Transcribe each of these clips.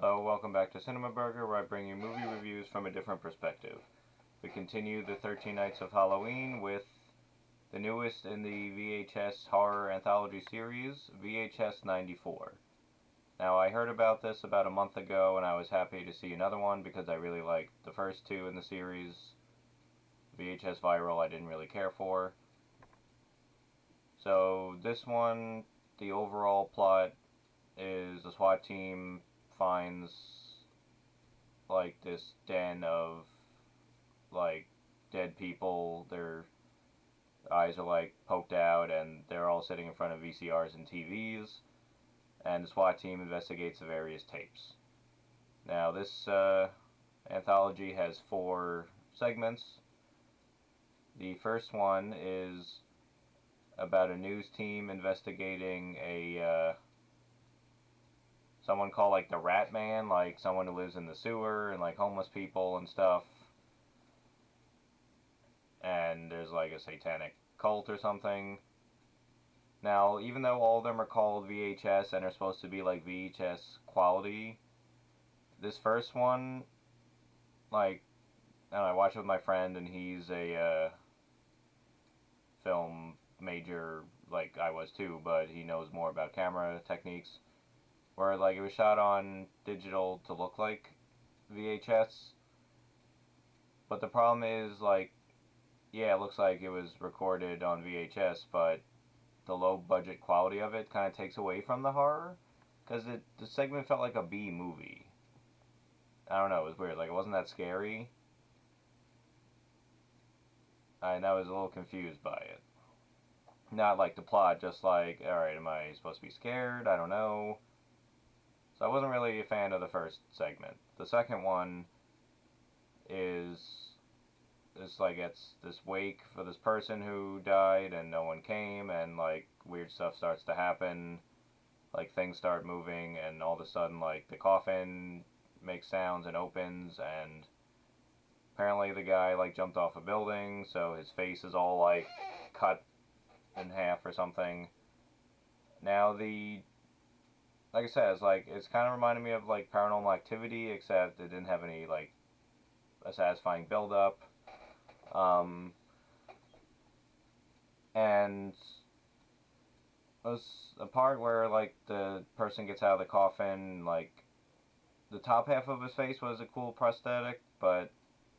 Hello, welcome back to CinemaBurger, where I bring you movie reviews from a different perspective. We continue the 13 Nights of Halloween with the newest in the VHS horror anthology series, VHS 94. Now, I heard about this about a month ago, and I was happy to see another one because I really liked the first two in the series. VHS Viral I didn't really care for. So, this one, the overall plot is a SWAT team finds like this den of like dead people. Their eyes are like poked out and they're all sitting in front of VCRs and TVs, and the SWAT team investigates the various tapes. Now this anthology has 4 segments. The first one is about a news team investigating a someone called like the Rat Man, like someone who lives in the sewer and like homeless people and stuff. And there's like a satanic cult or something. Now, even though all of them are called VHS and are supposed to be like VHS quality, this first one, like, and I watched it with my friend, and he's a film major, like I was too, but he knows more about camera techniques. Where like it was shot on digital to look like VHS, but the problem is like, yeah, it looks like it was recorded on VHS, but the low budget quality of it kind of takes away from the horror, because the segment felt like a B movie. I don't know, it was weird. Like it wasn't that scary. I was a little confused by it. Not like the plot, just like, all right, am I supposed to be scared? I don't know. So I wasn't really a fan of the first segment. The second one is it's like it's this wake for this person who died and no one came, and like weird stuff starts to happen. Like things start moving, and all of a sudden like the coffin makes sounds and opens, and apparently the guy like jumped off a building, so his face is all like cut in half or something. Now the like I said, it's kind of reminded me of like Paranormal Activity, except it didn't have any like a satisfying build up. Um, and was a part where like the person gets out of the coffin, like the top half of his face was a cool prosthetic, but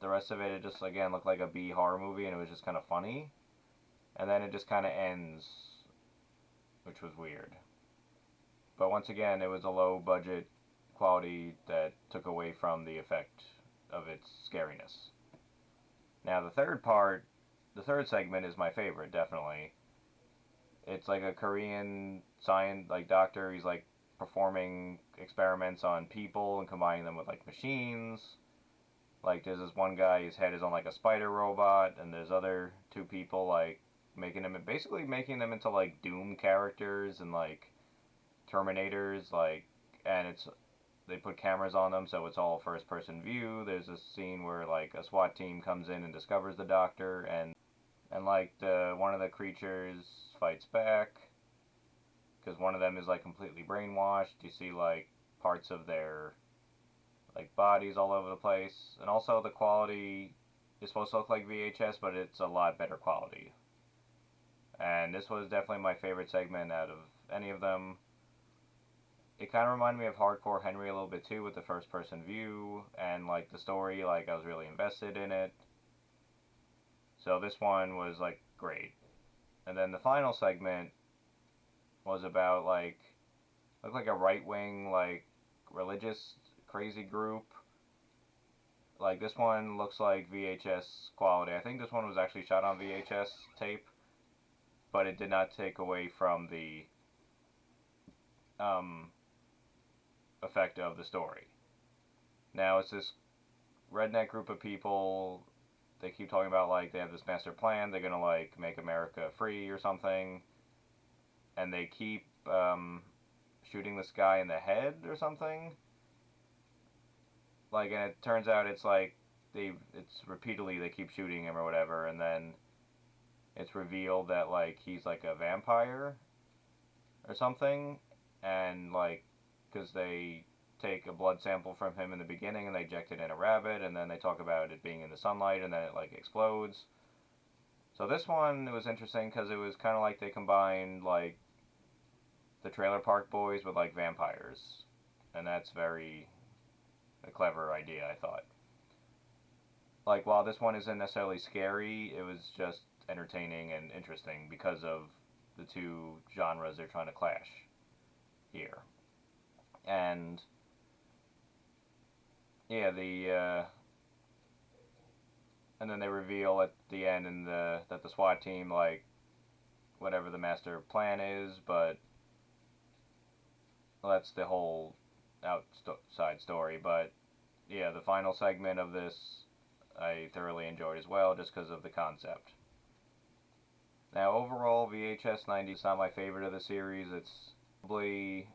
the rest of it just again looked like a B horror movie, and it was just kind of funny. And then it just kind of ends, which was weird. But once again, it was a low budget quality that took away from the effect of its scariness. Now the third segment is my favorite, definitely. It's like a Korean science like doctor. He's like performing experiments on people and combining them with like machines. Like there's this one guy, his head is on like a spider robot, and there's other 2 people like basically making them into like Doom characters and like Terminators, like, and they put cameras on them, so it's all first person view. There's a scene where like a SWAT team comes in and discovers the doctor, and like the one of the creatures fights back because one of them is like completely brainwashed. You see like parts of their like bodies all over the place, and also the quality is supposed to look like VHS, but it's a lot better quality. And this was definitely my favorite segment out of any of them. It kind of reminded me of Hardcore Henry a little bit too, with the first person view, and like the story, like I was really invested in it. So this one was like great. And then the final segment was about like looked like a right wing like religious crazy group. Like this one looks like VHS quality. I think this one was actually shot on VHS tape, but it did not take away from the um, effect of the story. Now it's this redneck group of people. They keep talking about like they have this master plan. They're gonna like make America free or something, and they keep shooting this guy in the head or something. Like, and it turns out it's like it's repeatedly they keep shooting him or whatever, and then it's revealed that like he's like a vampire or something, and like because they take a blood sample from him in the beginning and they inject it in a rabbit, and then they talk about it being in the sunlight and then it like explodes. So this one, it was interesting because it was kind of like they combined like the Trailer Park Boys with like vampires, and that's very a clever idea, I thought. Like while this one isn't necessarily scary, it was just entertaining and interesting because of the two genres they're trying to clash here. And yeah, and then they reveal at the end that the SWAT team, like whatever the master plan is, but well, that's the whole outside story. But yeah, the final segment of this I thoroughly enjoyed as well, just because of the concept. Now, overall, VHS 90 is not my favorite of the series. It's probably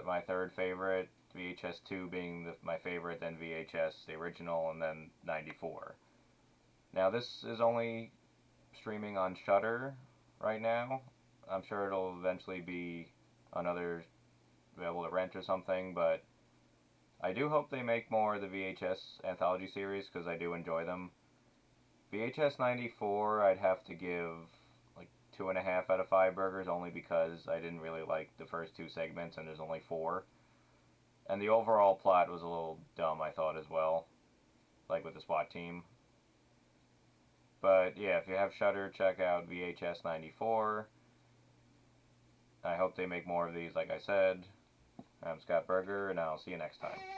my third favorite. VHS 2 being my favorite, then VHS, the original, and then 94. Now, this is only streaming on Shudder right now. I'm sure it'll eventually be on other available to rent or something, but I do hope they make more of the VHS anthology series because I do enjoy them. VHS 94, I'd have to give like 2.5 out of 5 burgers only because I didn't really like the first two segments and there's only 4. And the overall plot was a little dumb, I thought, as well, like with the SWAT team. But yeah, if you have Shudder, check out VHS 94. I hope they make more of these, like I said. I'm Scott Burger, and I'll see you next time.